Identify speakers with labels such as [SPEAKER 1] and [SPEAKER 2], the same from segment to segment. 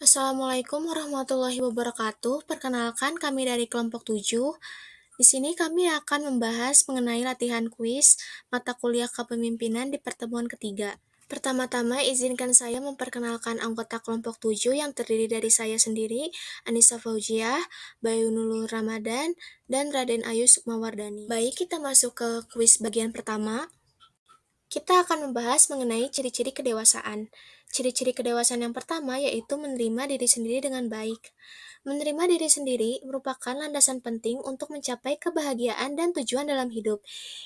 [SPEAKER 1] Assalamualaikum warahmatullahi wabarakatuh. Perkenalkan, kami dari kelompok 7. Di sini kami akan membahas mengenai latihan kuis mata kuliah kepemimpinan di pertemuan ketiga. Pertama-tama, izinkan saya memperkenalkan anggota kelompok 7 yang terdiri dari saya sendiri, Anissa Fauziah, Bayu Nurul Ramadan, dan Raden Ayu Sukmawardani. Baik, kita masuk ke kuis bagian pertama. Kita akan membahas mengenai ciri-ciri kedewasaan. Ciri-ciri kedewasaan yang pertama yaitu menerima diri sendiri dengan baik. Menerima diri sendiri merupakan landasan penting untuk mencapai kebahagiaan dan tujuan dalam hidup.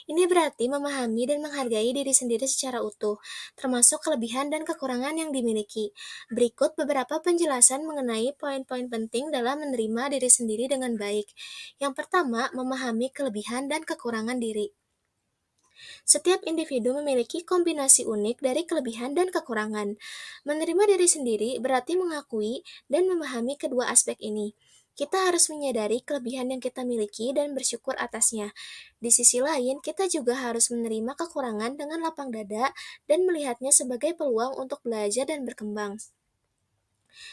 [SPEAKER 1] Ini berarti memahami dan menghargai diri sendiri secara utuh, termasuk kelebihan dan kekurangan yang dimiliki. Berikut beberapa penjelasan mengenai poin-poin penting dalam menerima diri sendiri dengan baik. Yang pertama, memahami kelebihan dan kekurangan diri. Setiap individu memiliki kombinasi unik dari kelebihan dan kekurangan. Menerima diri sendiri berarti mengakui dan memahami kedua aspek ini. Kita harus menyadari kelebihan yang kita miliki dan bersyukur atasnya. Di sisi lain, kita juga harus menerima kekurangan dengan lapang dada dan melihatnya sebagai peluang untuk belajar dan berkembang.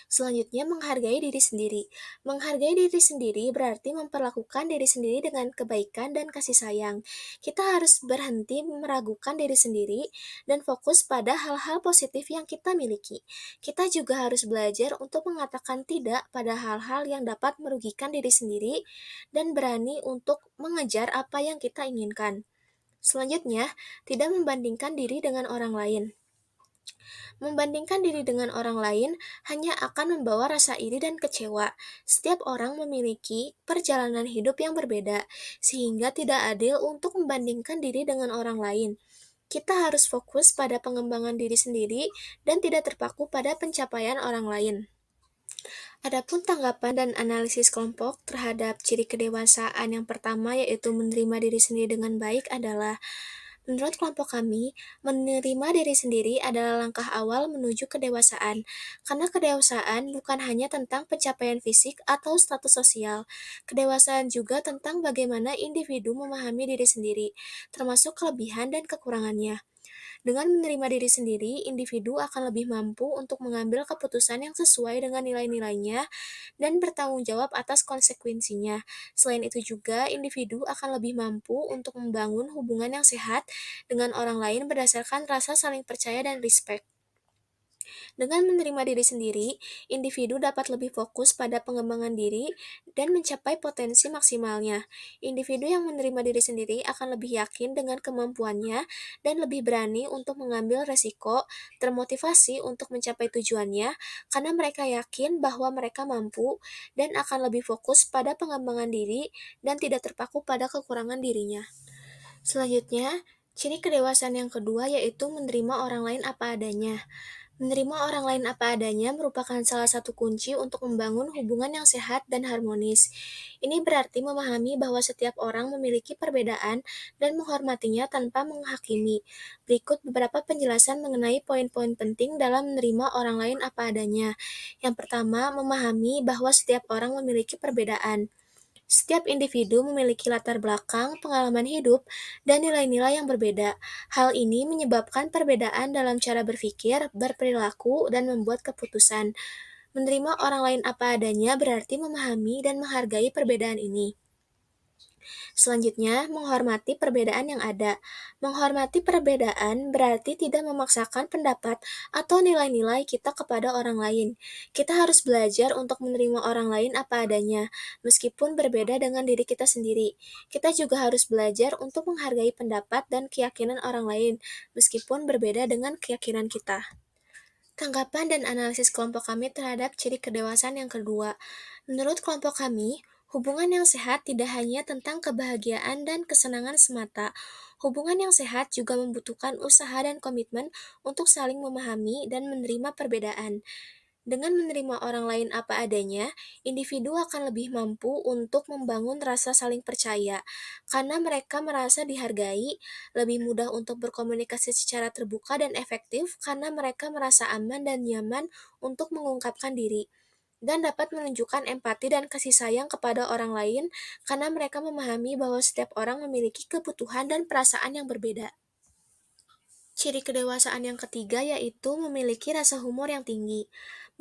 [SPEAKER 1] Selanjutnya, menghargai diri sendiri. Menghargai diri sendiri berarti memperlakukan diri sendiri dengan kebaikan dan kasih sayang. Kita harus berhenti meragukan diri sendiri dan fokus pada hal-hal positif yang kita miliki. Kita juga harus belajar untuk mengatakan tidak pada hal-hal yang dapat merugikan diri sendiri dan berani untuk mengejar apa yang kita inginkan. Selanjutnya, tidak membandingkan diri dengan orang lain. Membandingkan diri dengan orang lain hanya akan membawa rasa iri dan kecewa. Setiap orang memiliki perjalanan hidup yang berbeda, sehingga tidak adil untuk membandingkan diri dengan orang lain. Kita harus fokus pada pengembangan diri sendiri dan tidak terpaku pada pencapaian orang lain. Adapun tanggapan dan analisis kelompok terhadap ciri kedewasaan yang pertama yaitu menerima diri sendiri dengan baik adalah: menurut kelompok kami, menerima diri sendiri adalah langkah awal menuju kedewasaan, karena kedewasaan bukan hanya tentang pencapaian fisik atau status sosial. Kedewasaan juga tentang bagaimana individu memahami diri sendiri, termasuk kelebihan dan kekurangannya. Dengan menerima diri sendiri, individu akan lebih mampu untuk mengambil keputusan yang sesuai dengan nilai-nilainya dan bertanggung jawab atas konsekuensinya. Selain itu juga, individu akan lebih mampu untuk membangun hubungan yang sehat dengan orang lain berdasarkan rasa saling percaya dan respect. Dengan menerima diri sendiri, individu dapat lebih fokus pada pengembangan diri dan mencapai potensi maksimalnya. Individu yang menerima diri sendiri akan lebih yakin dengan kemampuannya dan lebih berani untuk mengambil resiko, termotivasi untuk mencapai tujuannya karena mereka yakin bahwa mereka mampu dan akan lebih fokus pada pengembangan diri dan tidak terpaku pada kekurangan dirinya. Selanjutnya, ciri kedewasaan yang kedua yaitu menerima orang lain apa adanya. Menerima orang lain apa adanya merupakan salah satu kunci untuk membangun hubungan yang sehat dan harmonis. Ini berarti memahami bahwa setiap orang memiliki perbedaan dan menghormatinya tanpa menghakimi. Berikut beberapa penjelasan mengenai poin-poin penting dalam menerima orang lain apa adanya. Yang pertama, memahami bahwa setiap orang memiliki perbedaan. Setiap individu memiliki latar belakang, pengalaman hidup, dan nilai-nilai yang berbeda. Hal ini menyebabkan perbedaan dalam cara berpikir, berperilaku, dan membuat keputusan. Menerima orang lain apa adanya berarti memahami dan menghargai perbedaan ini. Selanjutnya, menghormati perbedaan yang ada. Menghormati perbedaan berarti tidak memaksakan pendapat atau nilai-nilai kita kepada orang lain. Kita harus belajar untuk menerima orang lain apa adanya, meskipun berbeda dengan diri kita sendiri. Kita juga harus belajar untuk menghargai pendapat dan keyakinan orang lain, meskipun berbeda dengan keyakinan kita. Tanggapan dan analisis kelompok kami terhadap ciri kedewasaan yang kedua. Menurut kelompok kami, hubungan yang sehat tidak hanya tentang kebahagiaan dan kesenangan semata. Hubungan yang sehat juga membutuhkan usaha dan komitmen untuk saling memahami dan menerima perbedaan. Dengan menerima orang lain apa adanya, individu akan lebih mampu untuk membangun rasa saling percaya, karena mereka merasa dihargai, lebih mudah untuk berkomunikasi secara terbuka dan efektif karena mereka merasa aman dan nyaman untuk mengungkapkan diri, dan dapat menunjukkan empati dan kasih sayang kepada orang lain karena mereka memahami bahwa setiap orang memiliki kebutuhan dan perasaan yang berbeda. Ciri kedewasaan yang ketiga yaitu memiliki rasa humor yang tinggi.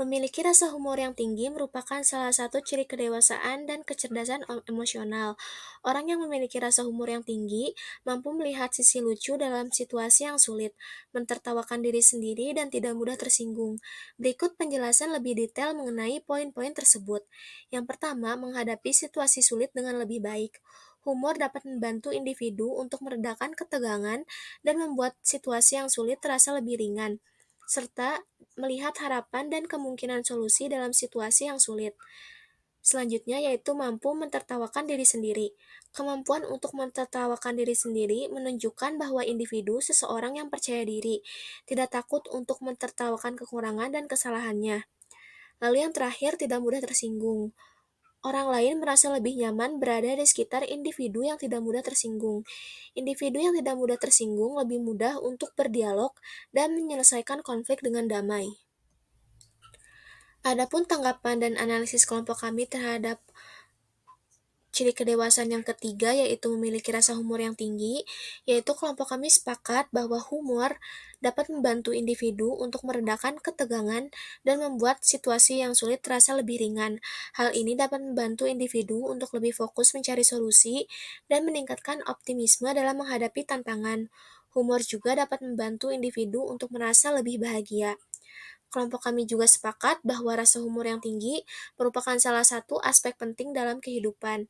[SPEAKER 1] Memiliki rasa humor yang tinggi merupakan salah satu ciri kedewasaan dan kecerdasan emosional. Orang yang memiliki rasa humor yang tinggi mampu melihat sisi lucu dalam situasi yang sulit, mentertawakan diri sendiri, dan tidak mudah tersinggung. Berikut penjelasan lebih detail mengenai poin-poin tersebut. Yang pertama, menghadapi situasi sulit dengan lebih baik. Humor dapat membantu individu untuk meredakan ketegangan dan membuat situasi yang sulit terasa lebih ringan, serta melihat harapan dan kemungkinan solusi dalam situasi yang sulit. Selanjutnya yaitu mampu mentertawakan diri sendiri. Kemampuan untuk mentertawakan diri sendiri menunjukkan bahwa individu seseorang yang percaya diri, tidak takut untuk mentertawakan kekurangan dan kesalahannya. Lalu yang terakhir, tidak mudah tersinggung. Orang lain merasa lebih nyaman berada di sekitar individu yang tidak mudah tersinggung. Individu yang tidak mudah tersinggung lebih mudah untuk berdialog dan menyelesaikan konflik dengan damai. Adapun tanggapan dan analisis kelompok kami terhadap ciri kedewasaan yang ketiga, yaitu memiliki rasa humor yang tinggi, yaitu kelompok kami sepakat bahwa humor dapat membantu individu untuk meredakan ketegangan dan membuat situasi yang sulit terasa lebih ringan. Hal ini dapat membantu individu untuk lebih fokus mencari solusi dan meningkatkan optimisme dalam menghadapi tantangan. Humor juga dapat membantu individu untuk merasa lebih bahagia. Kelompok kami juga sepakat bahwa rasa humor yang tinggi merupakan salah satu aspek penting dalam kehidupan.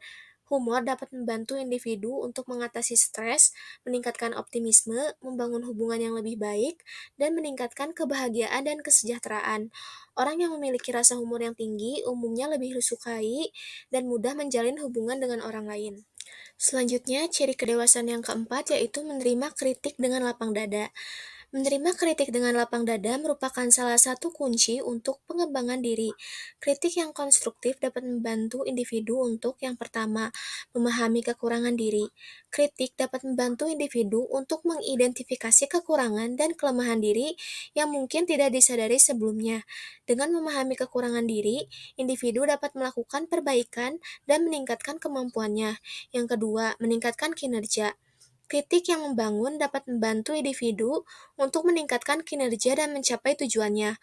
[SPEAKER 1] Humor dapat membantu individu untuk mengatasi stres, meningkatkan optimisme, membangun hubungan yang lebih baik, dan meningkatkan kebahagiaan dan kesejahteraan. Orang yang memiliki rasa humor yang tinggi umumnya lebih disukai dan mudah menjalin hubungan dengan orang lain. Selanjutnya, ciri kedewasaan yang keempat yaitu menerima kritik dengan lapang dada. Menerima kritik dengan lapang dada merupakan salah satu kunci untuk pengembangan diri. Kritik yang konstruktif dapat membantu individu untuk, yang pertama, memahami kekurangan diri. Kritik dapat membantu individu untuk mengidentifikasi kekurangan dan kelemahan diri yang mungkin tidak disadari sebelumnya. Dengan memahami kekurangan diri, individu dapat melakukan perbaikan dan meningkatkan kemampuannya. Yang kedua, meningkatkan kinerja. Kritik yang membangun dapat membantu individu untuk meningkatkan kinerja dan mencapai tujuannya.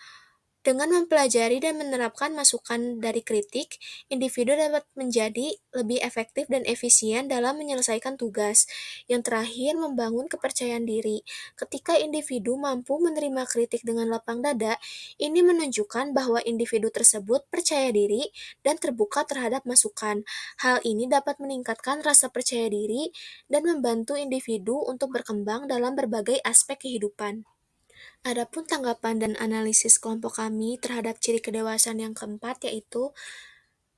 [SPEAKER 1] Dengan mempelajari dan menerapkan masukan dari kritik, individu dapat menjadi lebih efektif dan efisien dalam menyelesaikan tugas. Yang terakhir, membangun kepercayaan diri. Ketika individu mampu menerima kritik dengan lapang dada, ini menunjukkan bahwa individu tersebut percaya diri dan terbuka terhadap masukan. Hal ini dapat meningkatkan rasa percaya diri dan membantu individu untuk berkembang dalam berbagai aspek kehidupan. Adapun tanggapan dan analisis kelompok kami terhadap ciri kedewasaan yang keempat yaitu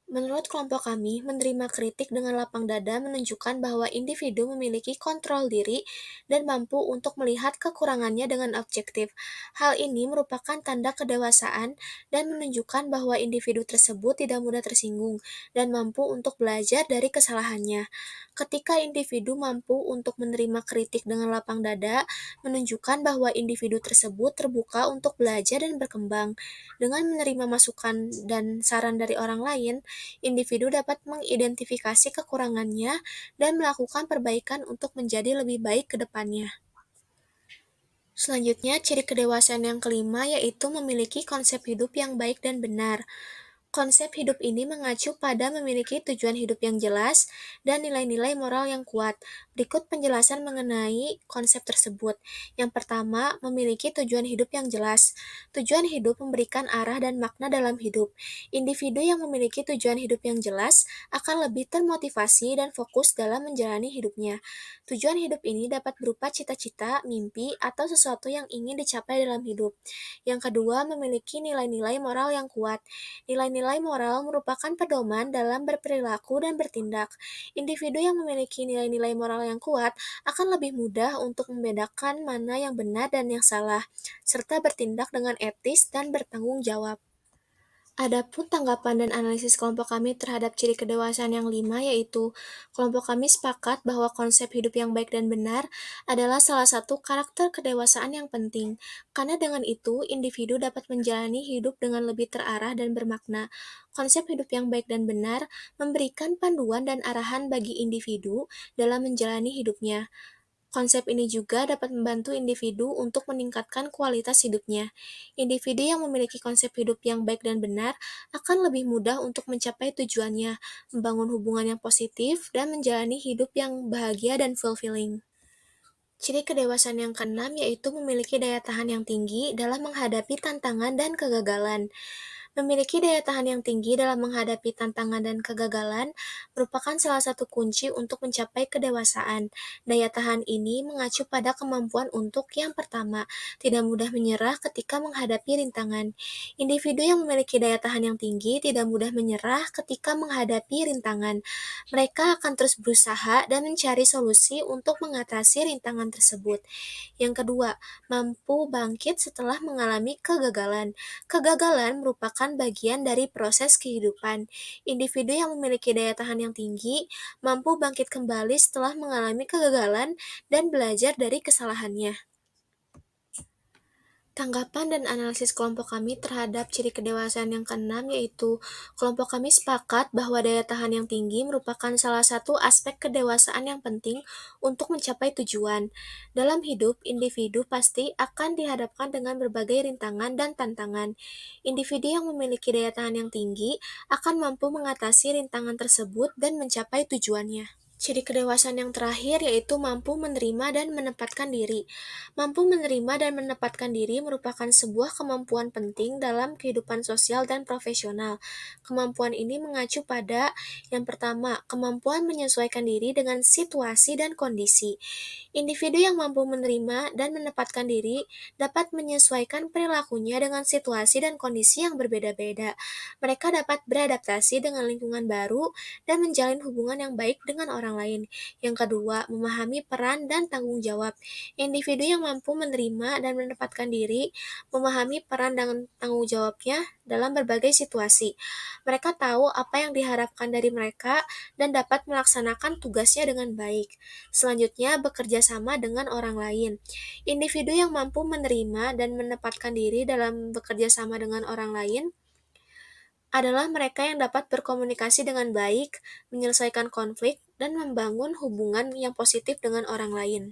[SPEAKER 1] menurut kelompok kami, menerima kritik dengan lapang dada menunjukkan bahwa individu memiliki kontrol diri dan mampu untuk melihat kekurangannya dengan objektif. Hal ini merupakan tanda kedewasaan dan menunjukkan bahwa individu tersebut tidak mudah tersinggung dan mampu untuk belajar dari kesalahannya. Ketika individu mampu untuk menerima kritik dengan lapang dada, menunjukkan bahwa individu tersebut terbuka untuk belajar dan berkembang. Dengan menerima masukan dan saran dari orang lain, individu dapat mengidentifikasi kekurangannya dan melakukan perbaikan untuk menjadi lebih baik ke depannya. Selanjutnya, ciri kedewasaan yang kelima yaitu memiliki konsep hidup yang baik dan benar. Konsep hidup ini mengacu pada memiliki tujuan hidup yang jelas dan nilai-nilai moral yang kuat. Berikut penjelasan mengenai konsep tersebut. Yang pertama, memiliki tujuan hidup yang jelas. Tujuan hidup memberikan arah dan makna dalam hidup. Individu yang memiliki tujuan hidup yang jelas akan lebih termotivasi dan fokus dalam menjalani hidupnya. Tujuan hidup ini dapat berupa cita-cita, mimpi, atau sesuatu yang ingin dicapai dalam hidup. Yang kedua, memiliki nilai-nilai moral yang kuat. Nilai-nilai moral merupakan pedoman dalam berperilaku dan bertindak. Individu yang memiliki nilai-nilai moral yang kuat akan lebih mudah untuk membedakan mana yang benar dan yang salah, serta bertindak dengan etis dan bertanggung jawab. Adapun tanggapan dan analisis kelompok kami terhadap ciri kedewasaan yang lima, yaitu kelompok kami sepakat bahwa konsep hidup yang baik dan benar adalah salah satu karakter kedewasaan yang penting, karena dengan itu individu dapat menjalani hidup dengan lebih terarah dan bermakna. Konsep hidup yang baik dan benar memberikan panduan dan arahan bagi individu dalam menjalani hidupnya. Konsep ini juga dapat membantu individu untuk meningkatkan kualitas hidupnya. Individu yang memiliki konsep hidup yang baik dan benar akan lebih mudah untuk mencapai tujuannya, membangun hubungan yang positif, dan menjalani hidup yang bahagia dan fulfilling. Ciri kedewasaan yang keenam yaitu memiliki daya tahan yang tinggi dalam menghadapi tantangan dan kegagalan. Memiliki daya tahan yang tinggi dalam menghadapi tantangan dan kegagalan merupakan salah satu kunci untuk mencapai kedewasaan. Daya tahan ini mengacu pada kemampuan untuk yang pertama, tidak mudah menyerah ketika menghadapi rintangan. Individu yang memiliki daya tahan yang tinggi tidak mudah menyerah ketika menghadapi rintangan. Mereka akan terus berusaha dan mencari solusi untuk mengatasi rintangan tersebut. Yang kedua, mampu bangkit setelah mengalami kegagalan. Kegagalan merupakan bagian dari proses kehidupan. Individu yang memiliki daya tahan yang tinggi mampu bangkit kembali setelah mengalami kegagalan dan belajar dari kesalahannya. Tanggapan dan analisis kelompok kami terhadap ciri kedewasaan yang keenam yaitu kelompok kami sepakat bahwa daya tahan yang tinggi merupakan salah satu aspek kedewasaan yang penting untuk mencapai tujuan. Dalam hidup, individu pasti akan dihadapkan dengan berbagai rintangan dan tantangan. Individu yang memiliki daya tahan yang tinggi akan mampu mengatasi rintangan tersebut dan mencapai tujuannya. Ciri kedewasaan yang terakhir yaitu mampu menerima dan menempatkan diri. Mampu menerima dan menempatkan diri merupakan sebuah kemampuan penting dalam kehidupan sosial dan profesional. Kemampuan ini mengacu pada yang pertama, kemampuan menyesuaikan diri dengan situasi dan kondisi. Individu yang mampu menerima dan menempatkan diri dapat menyesuaikan perilakunya dengan situasi dan kondisi yang berbeda-beda. Mereka dapat beradaptasi dengan lingkungan baru dan menjalin hubungan yang baik dengan orang lain. Yang kedua, memahami peran dan tanggung jawab. Individu yang mampu menerima dan menempatkan diri, memahami peran dan tanggung jawabnya dalam berbagai situasi. Mereka tahu apa yang diharapkan dari mereka dan dapat melaksanakan tugasnya dengan baik. Selanjutnya, bekerja sama dengan orang lain. Individu yang mampu menerima dan menempatkan diri dalam bekerja sama dengan orang lain adalah mereka yang dapat berkomunikasi dengan baik, menyelesaikan konflik, dan membangun hubungan yang positif dengan orang lain.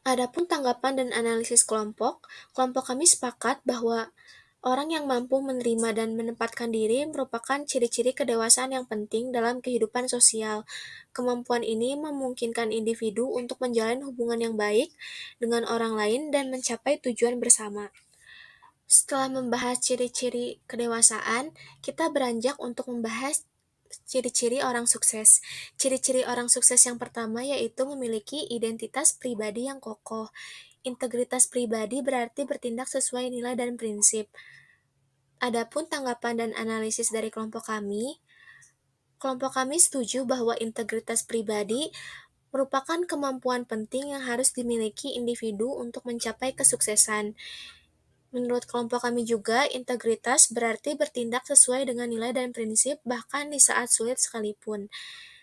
[SPEAKER 1] Adapun tanggapan dan analisis kelompok, kelompok kami sepakat bahwa orang yang mampu menerima dan menempatkan diri merupakan ciri-ciri kedewasaan yang penting dalam kehidupan sosial. Kemampuan ini memungkinkan individu untuk menjalin hubungan yang baik dengan orang lain dan mencapai tujuan bersama. Setelah membahas ciri-ciri kedewasaan, kita beranjak untuk membahas ciri-ciri orang sukses. Ciri-ciri orang sukses yang pertama yaitu memiliki identitas pribadi yang kokoh. Integritas pribadi berarti bertindak sesuai nilai dan prinsip. Adapun tanggapan dan analisis dari kelompok kami setuju bahwa integritas pribadi merupakan kemampuan penting yang harus dimiliki individu untuk mencapai kesuksesan. Menurut kelompok kami juga, integritas berarti bertindak sesuai dengan nilai dan prinsip bahkan di saat sulit sekalipun.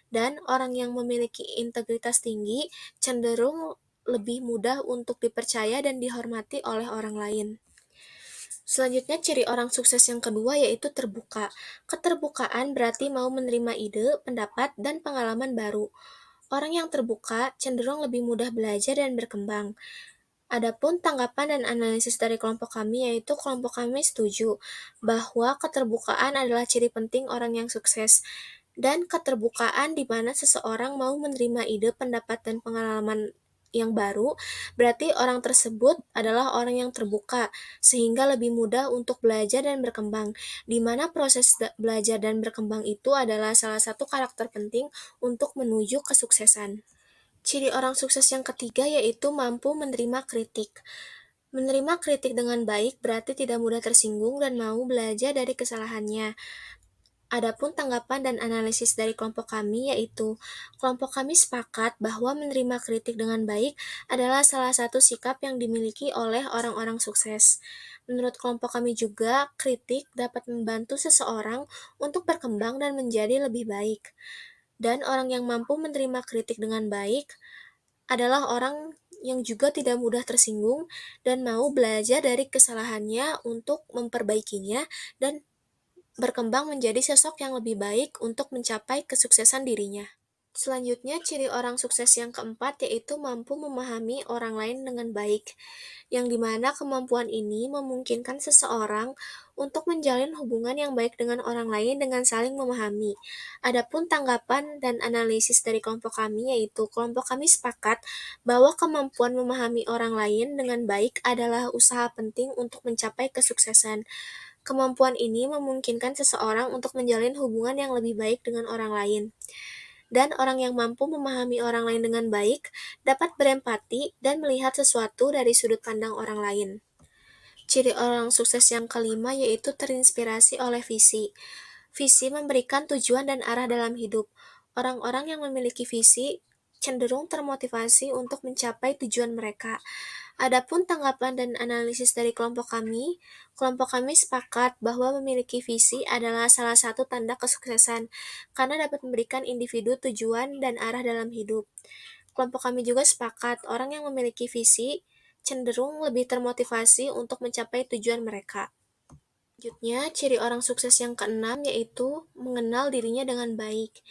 [SPEAKER 1] Dan orang yang memiliki integritas tinggi cenderung lebih mudah untuk dipercaya dan dihormati oleh orang lain. Selanjutnya, ciri orang sukses yang kedua yaitu terbuka. Keterbukaan berarti mau menerima ide, pendapat, dan pengalaman baru. Orang yang terbuka cenderung lebih mudah belajar dan berkembang. Adapun tanggapan dan analisis dari kelompok kami yaitu kelompok kami setuju bahwa keterbukaan adalah ciri penting orang yang sukses dan keterbukaan di mana seseorang mau menerima ide, pendapat, dan pengalaman yang baru berarti orang tersebut adalah orang yang terbuka sehingga lebih mudah untuk belajar dan berkembang di mana proses belajar dan berkembang itu adalah salah satu karakter penting untuk menuju kesuksesan. Ciri orang sukses yang ketiga yaitu mampu menerima kritik. Menerima kritik dengan baik berarti tidak mudah tersinggung dan mau belajar dari kesalahannya. Adapun tanggapan dan analisis dari kelompok kami yaitu kelompok kami sepakat bahwa menerima kritik dengan baik adalah salah satu sikap yang dimiliki oleh orang-orang sukses. Menurut kelompok kami juga, kritik dapat membantu seseorang untuk berkembang dan menjadi lebih baik. Dan orang yang mampu menerima kritik dengan baik adalah orang yang juga tidak mudah tersinggung dan mau belajar dari kesalahannya untuk memperbaikinya dan berkembang menjadi sosok yang lebih baik untuk mencapai kesuksesan dirinya. Selanjutnya, ciri orang sukses yang keempat yaitu mampu memahami orang lain dengan baik, yang dimana kemampuan ini memungkinkan seseorang untuk menjalin hubungan yang baik dengan orang lain dengan saling memahami. Adapun tanggapan dan analisis dari kelompok kami yaitu kelompok kami sepakat bahwa kemampuan memahami orang lain dengan baik adalah usaha penting untuk mencapai kesuksesan. Kemampuan ini memungkinkan seseorang untuk menjalin hubungan yang lebih baik dengan orang lain. Dan orang yang mampu memahami orang lain dengan baik dapat berempati dan melihat sesuatu dari sudut pandang orang lain. Ciri orang sukses yang kelima yaitu terinspirasi oleh visi. Visi memberikan tujuan dan arah dalam hidup. Orang-orang yang memiliki visi cenderung termotivasi untuk mencapai tujuan mereka. Adapun tanggapan dan analisis dari kelompok kami sepakat bahwa memiliki visi adalah salah satu tanda kesuksesan karena dapat memberikan individu tujuan dan arah dalam hidup. Kelompok kami juga sepakat orang yang memiliki visi cenderung lebih termotivasi untuk mencapai tujuan mereka. Selanjutnya, ciri orang sukses yang keenam yaitu mengenal dirinya dengan baik.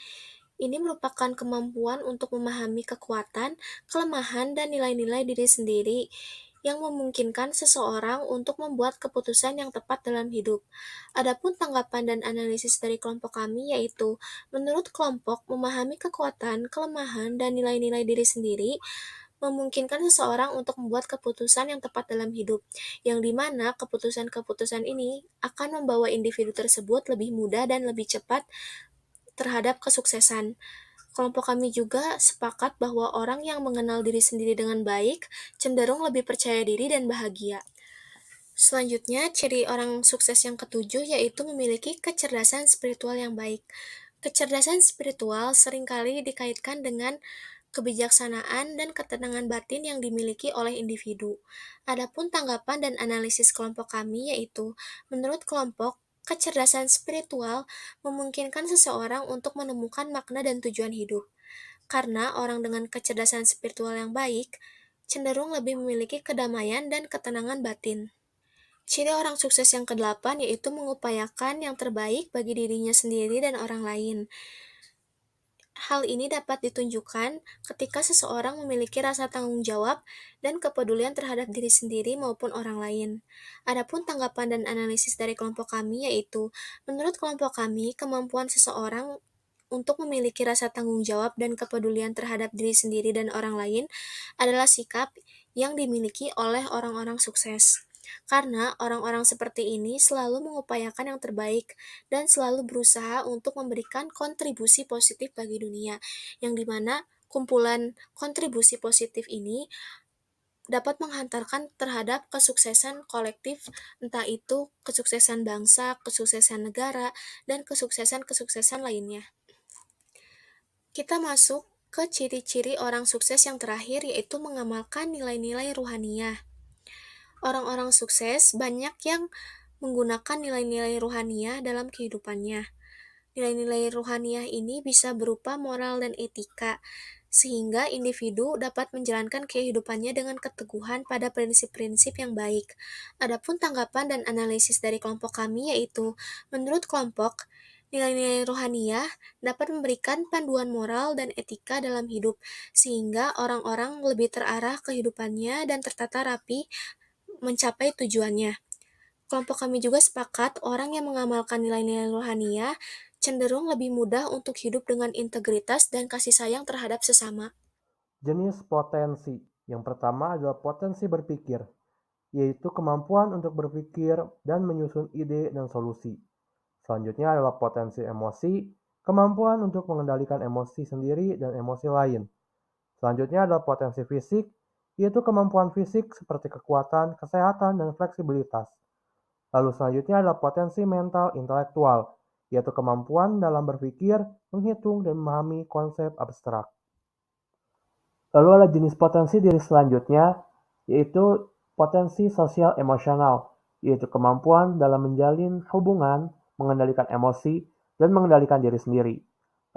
[SPEAKER 1] Ini merupakan kemampuan untuk memahami kekuatan, kelemahan, dan nilai-nilai diri sendiri yang memungkinkan seseorang untuk membuat keputusan yang tepat dalam hidup. Adapun tanggapan dan analisis dari kelompok kami yaitu, menurut kelompok, memahami kekuatan, kelemahan, dan nilai-nilai diri sendiri memungkinkan seseorang untuk membuat keputusan yang tepat dalam hidup, yang dimana keputusan-keputusan ini akan membawa individu tersebut lebih mudah dan lebih cepat terhadap kesuksesan. Kelompok kami juga sepakat bahwa orang yang mengenal diri sendiri dengan baik cenderung lebih percaya diri dan bahagia. Selanjutnya, ciri orang sukses yang ketujuh yaitu memiliki kecerdasan spiritual yang baik. Kecerdasan spiritual seringkali dikaitkan dengan kebijaksanaan dan ketenangan batin yang dimiliki oleh individu. Adapun tanggapan dan analisis kelompok kami yaitu, menurut kelompok, kecerdasan spiritual memungkinkan seseorang untuk menemukan makna dan tujuan hidup. Karena orang dengan kecerdasan spiritual yang baik cenderung lebih memiliki kedamaian dan ketenangan batin. Ciri orang sukses yang kedelapan yaitu mengupayakan yang terbaik bagi dirinya sendiri dan orang lain. Hal ini dapat ditunjukkan ketika seseorang memiliki rasa tanggung jawab dan kepedulian terhadap diri sendiri maupun orang lain. Adapun tanggapan dan analisis dari kelompok kami yaitu, menurut kelompok kami, kemampuan seseorang untuk memiliki rasa tanggung jawab dan kepedulian terhadap diri sendiri dan orang lain adalah sikap yang dimiliki oleh orang-orang sukses. Karena orang-orang seperti ini selalu mengupayakan yang terbaik dan selalu berusaha untuk memberikan kontribusi positif bagi dunia, yang dimana kumpulan kontribusi positif ini dapat menghantarkan terhadap kesuksesan kolektif, entah itu kesuksesan bangsa, kesuksesan negara, dan kesuksesan-kesuksesan lainnya. Kita masuk ke ciri-ciri orang sukses yang terakhir, yaitu mengamalkan nilai-nilai ruhaniyah. Orang-orang sukses banyak yang menggunakan nilai-nilai ruhaniyah dalam kehidupannya. Nilai-nilai ruhaniyah ini bisa berupa moral dan etika, sehingga individu dapat menjalankan kehidupannya dengan keteguhan pada prinsip-prinsip yang baik. Adapun tanggapan dan analisis dari kelompok kami yaitu, menurut kelompok, nilai-nilai ruhaniyah dapat memberikan panduan moral dan etika dalam hidup, sehingga orang-orang lebih terarah kehidupannya dan tertata rapi mencapai tujuannya. Kelompok kami juga sepakat orang yang mengamalkan nilai-nilai rohaniah cenderung lebih mudah untuk hidup dengan integritas dan kasih sayang terhadap sesama.
[SPEAKER 2] Jenis potensi. Yang pertama adalah potensi berpikir, yaitu kemampuan untuk berpikir dan menyusun ide dan solusi. Selanjutnya adalah potensi emosi, kemampuan untuk mengendalikan emosi sendiri dan emosi lain. Selanjutnya adalah potensi fisik, yaitu kemampuan fisik seperti kekuatan, kesehatan, dan fleksibilitas. Lalu selanjutnya adalah potensi mental intelektual, yaitu kemampuan dalam berpikir, menghitung, dan memahami konsep abstrak. Lalu ada jenis potensi diri selanjutnya, yaitu potensi sosial emosional, yaitu kemampuan dalam menjalin hubungan, mengendalikan emosi, dan mengendalikan diri sendiri.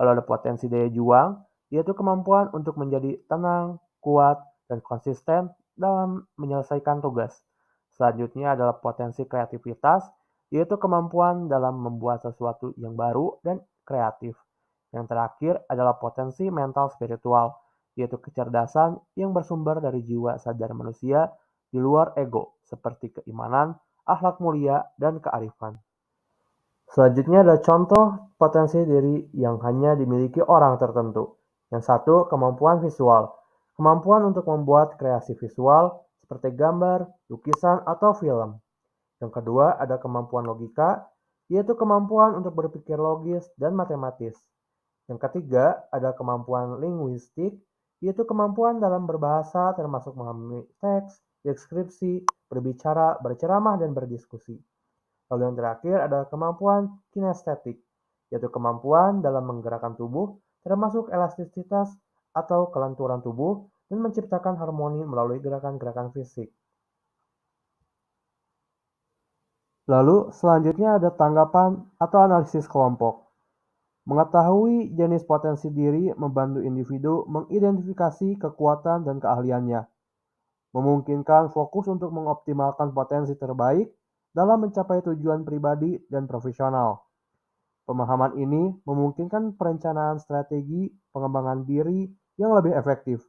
[SPEAKER 2] Lalu ada potensi daya juang, yaitu kemampuan untuk menjadi tenang, kuat, dan konsisten dalam menyelesaikan tugas. Selanjutnya adalah potensi kreativitas, yaitu kemampuan dalam membuat sesuatu yang baru dan kreatif. Yang terakhir adalah potensi mental spiritual, yaitu kecerdasan yang bersumber dari jiwa sadar manusia di luar ego, seperti keimanan, akhlak mulia, dan kearifan. Selanjutnya ada contoh potensi diri yang hanya dimiliki orang tertentu. Yang satu, kemampuan visual. Kemampuan untuk membuat kreasi visual seperti gambar, lukisan, atau film. Yang kedua, ada kemampuan logika, yaitu kemampuan untuk berpikir logis dan matematis. Yang ketiga, ada kemampuan linguistik, yaitu kemampuan dalam berbahasa termasuk memahami teks, deskripsi, berbicara, berceramah, dan berdiskusi. Lalu yang terakhir adalah kemampuan kinestetik, yaitu kemampuan dalam menggerakkan tubuh, termasuk elastisitas atau kelenturan tubuh, dan menciptakan harmoni melalui gerakan-gerakan fisik. Lalu selanjutnya ada tanggapan atau analisis kelompok. Mengetahui jenis potensi diri membantu individu mengidentifikasi kekuatan dan keahliannya, memungkinkan fokus untuk mengoptimalkan potensi terbaik dalam mencapai tujuan pribadi dan profesional. Pemahaman ini memungkinkan perencanaan strategi pengembangan diri yang lebih efektif,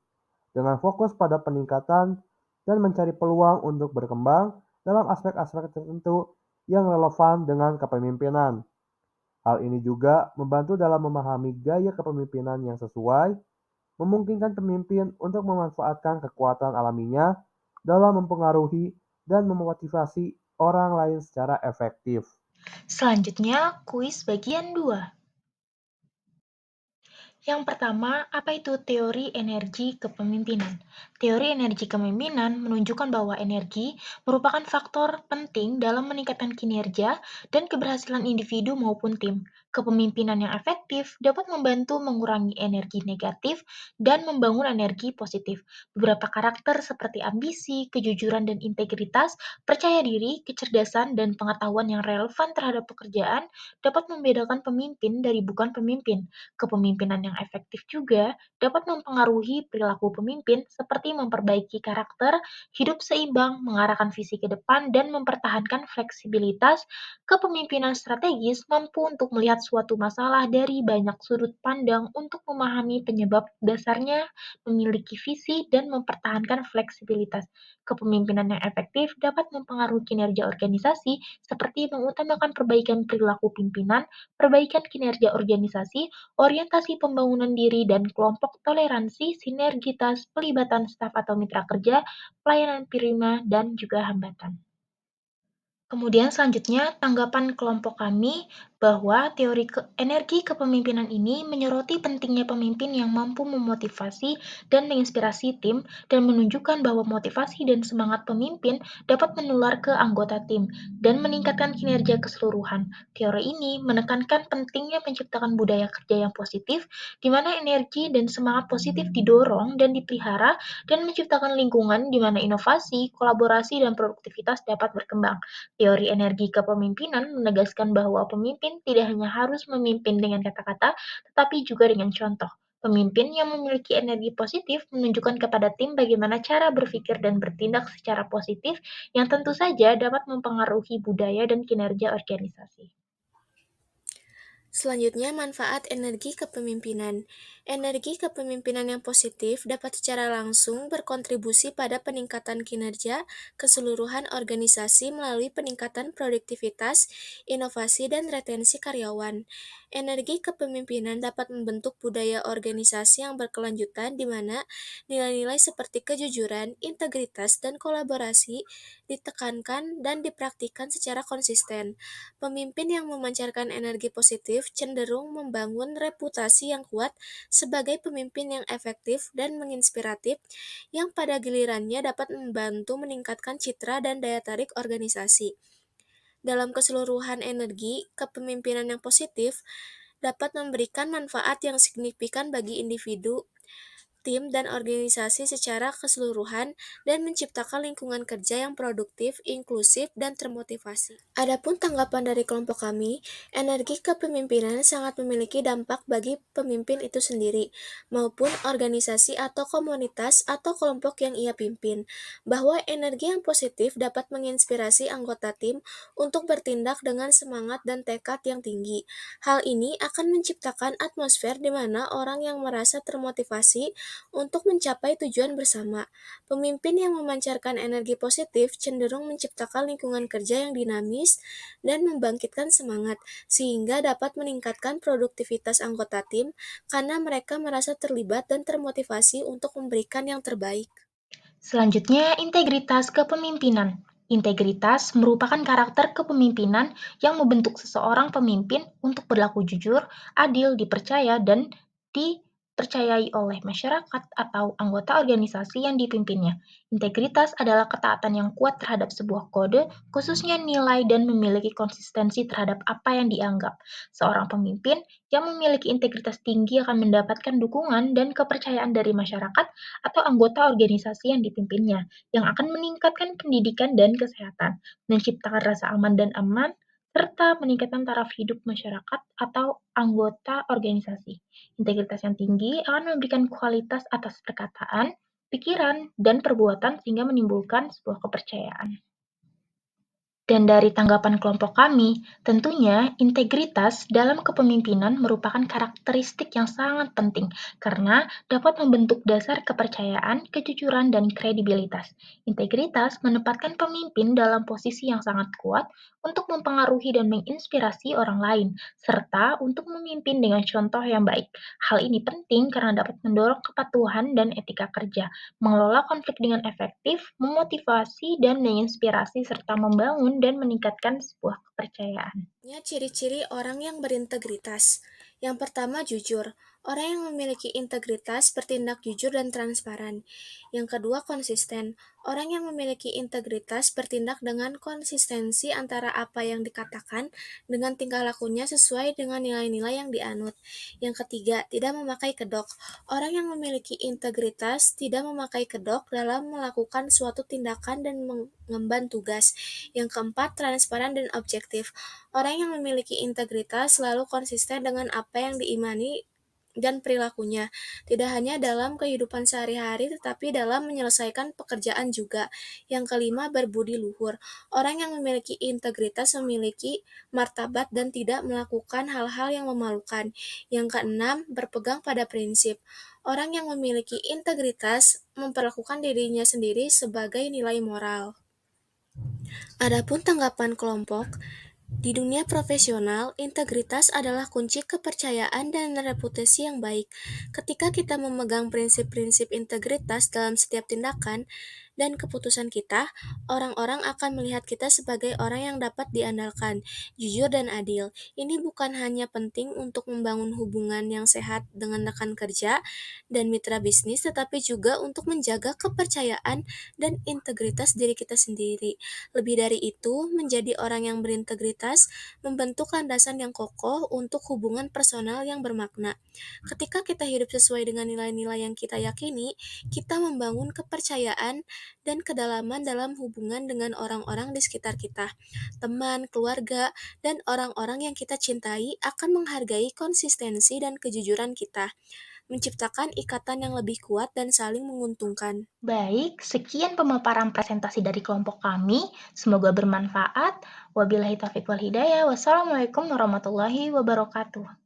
[SPEAKER 2] dengan fokus pada peningkatan dan mencari peluang untuk berkembang dalam aspek-aspek tertentu yang relevan dengan kepemimpinan. Hal ini juga membantu dalam memahami gaya kepemimpinan yang sesuai, memungkinkan pemimpin untuk memanfaatkan kekuatan alaminya dalam mempengaruhi dan memotivasi orang lain secara efektif.
[SPEAKER 3] Selanjutnya, kuis bagian 2. Yang pertama, apa itu teori energi kepemimpinan? Teori energi kepemimpinan menunjukkan bahwa energi merupakan faktor penting dalam meningkatkan kinerja dan keberhasilan individu maupun tim. Kepemimpinan yang efektif dapat membantu mengurangi energi negatif dan membangun energi positif. Beberapa karakter seperti ambisi, kejujuran, dan integritas, percaya diri, kecerdasan, dan pengetahuan yang relevan terhadap pekerjaan dapat membedakan pemimpin dari bukan pemimpin. Kepemimpinan yang efektif juga dapat mempengaruhi perilaku pemimpin seperti memperbaiki karakter, hidup seimbang, mengarahkan visi ke depan, dan mempertahankan fleksibilitas. Kepemimpinan strategis mampu untuk melihat suatu masalah dari banyak sudut pandang untuk memahami penyebab dasarnya, memiliki visi, dan mempertahankan fleksibilitas. Kepemimpinan yang efektif dapat mempengaruhi kinerja organisasi seperti mengutamakan perbaikan perilaku pimpinan, perbaikan kinerja organisasi, orientasi pembangunan diri dan kelompok, toleransi, sinergitas, pelibatan staf atau mitra kerja, pelayanan prima, dan juga hambatan. Kemudian selanjutnya, tanggapan kelompok kami bahwa teori energi kepemimpinan ini menyoroti pentingnya pemimpin yang mampu memotivasi dan menginspirasi tim dan menunjukkan bahwa motivasi dan semangat pemimpin dapat menular ke anggota tim dan meningkatkan kinerja keseluruhan. Teori ini menekankan pentingnya menciptakan budaya kerja yang positif, di mana energi dan semangat positif didorong dan dipelihara, dan menciptakan lingkungan di mana inovasi, kolaborasi, dan produktivitas dapat berkembang. Teori energi kepemimpinan menegaskan bahwa pemimpin tidak hanya harus memimpin dengan kata-kata, tetapi juga dengan contoh. Pemimpin yang memiliki energi positif menunjukkan kepada tim bagaimana cara berpikir dan bertindak secara positif, yang tentu saja dapat mempengaruhi budaya dan kinerja organisasi.
[SPEAKER 1] Selanjutnya, manfaat energi kepemimpinan. Energi kepemimpinan yang positif dapat secara langsung berkontribusi pada peningkatan kinerja keseluruhan organisasi melalui peningkatan produktivitas, inovasi, dan retensi karyawan. Energi kepemimpinan dapat membentuk budaya organisasi yang berkelanjutan di mana nilai-nilai seperti kejujuran, integritas, dan kolaborasi ditekankan dan dipraktikkan secara konsisten. Pemimpin yang memancarkan energi positif cenderung membangun reputasi yang kuat sebagai pemimpin yang efektif dan menginspiratif, yang pada gilirannya dapat membantu meningkatkan citra dan daya tarik organisasi. Dalam keseluruhan, energi kepemimpinan yang positif dapat memberikan manfaat yang signifikan bagi individu, tim dan organisasi secara keseluruhan, dan menciptakan lingkungan kerja yang produktif, inklusif, dan termotivasi. Adapun tanggapan dari kelompok kami, energi kepemimpinan sangat memiliki dampak bagi pemimpin itu sendiri, maupun organisasi atau komunitas atau kelompok yang ia pimpin, bahwa energi yang positif dapat menginspirasi anggota tim untuk bertindak dengan semangat dan tekad yang tinggi. Hal ini akan menciptakan atmosfer di mana orang yang merasa termotivasi untuk mencapai tujuan bersama. Pemimpin yang memancarkan energi positif cenderung menciptakan lingkungan kerja yang dinamis dan membangkitkan semangat, sehingga dapat meningkatkan produktivitas anggota tim karena mereka merasa terlibat dan termotivasi untuk memberikan yang terbaik.
[SPEAKER 3] Selanjutnya, integritas kepemimpinan. Integritas merupakan karakter kepemimpinan yang membentuk seseorang pemimpin untuk berlaku jujur, adil, dipercaya, dan dipercayai oleh masyarakat atau anggota organisasi yang dipimpinnya. Integritas adalah ketaatan yang kuat terhadap sebuah kode, khususnya nilai dan memiliki konsistensi terhadap apa yang dianggap. Seorang pemimpin yang memiliki integritas tinggi akan mendapatkan dukungan dan kepercayaan dari masyarakat atau anggota organisasi yang dipimpinnya, yang akan meningkatkan pendidikan dan kesehatan, menciptakan rasa aman, serta meningkatkan taraf hidup masyarakat atau anggota organisasi. Integritas yang tinggi akan memberikan kualitas atas perkataan, pikiran, dan perbuatan sehingga menimbulkan sebuah kepercayaan. Dan dari tanggapan kelompok kami, tentunya integritas dalam kepemimpinan merupakan karakteristik yang sangat penting karena dapat membentuk dasar kepercayaan, kejujuran, dan kredibilitas. Integritas menempatkan pemimpin dalam posisi yang sangat kuat untuk mempengaruhi dan menginspirasi orang lain, serta untuk memimpin dengan contoh yang baik. Hal ini penting karena dapat mendorong kepatuhan dan etika kerja, mengelola konflik dengan efektif, memotivasi dan menginspirasi, serta membangun dan meningkatkan sebuah kepercayaan.
[SPEAKER 1] Ciri-ciri orang yang berintegritas. Yang pertama, jujur. Orang yang memiliki integritas bertindak jujur dan transparan. Yang kedua, konsisten. Orang yang memiliki integritas bertindak dengan konsistensi antara apa yang dikatakan dengan tingkah lakunya sesuai dengan nilai-nilai yang dianut. Yang ketiga, tidak memakai kedok. Orang yang memiliki integritas tidak memakai kedok dalam melakukan suatu tindakan dan mengemban tugas. Yang keempat, transparan dan objektif. Orang yang memiliki integritas selalu konsisten dengan apa yang diimani dan perilakunya, tidak hanya dalam kehidupan sehari-hari tetapi dalam menyelesaikan pekerjaan juga. Yang kelima, berbudi luhur. Orang yang memiliki integritas memiliki martabat dan tidak melakukan hal-hal yang memalukan. Yang keenam, berpegang pada prinsip. Orang yang memiliki integritas memperlakukan dirinya sendiri sebagai nilai moral. Adapun tanggapan kelompok, di dunia profesional, integritas adalah kunci kepercayaan dan reputasi yang baik. Ketika kita memegang prinsip-prinsip integritas dalam setiap tindakan dan keputusan kita, orang-orang akan melihat kita sebagai orang yang dapat diandalkan, jujur dan adil. Ini bukan hanya penting untuk membangun hubungan yang sehat dengan rekan kerja dan mitra bisnis, tetapi juga untuk menjaga kepercayaan dan integritas diri kita sendiri. Lebih dari itu, menjadi orang yang berintegritas membentuk landasan yang kokoh untuk hubungan personal yang bermakna. Ketika kita hidup sesuai dengan nilai-nilai yang kita yakini, kita membangun kepercayaan dan kedalaman dalam hubungan dengan orang-orang di sekitar kita. Teman, keluarga, dan orang-orang yang kita cintai akan menghargai konsistensi dan kejujuran kita, menciptakan ikatan yang lebih kuat dan saling menguntungkan.
[SPEAKER 3] Baik, sekian pemaparan presentasi dari kelompok kami. Semoga bermanfaat. Wabillahi taufiq wal hidayah. Wassalamualaikum warahmatullahi wabarakatuh.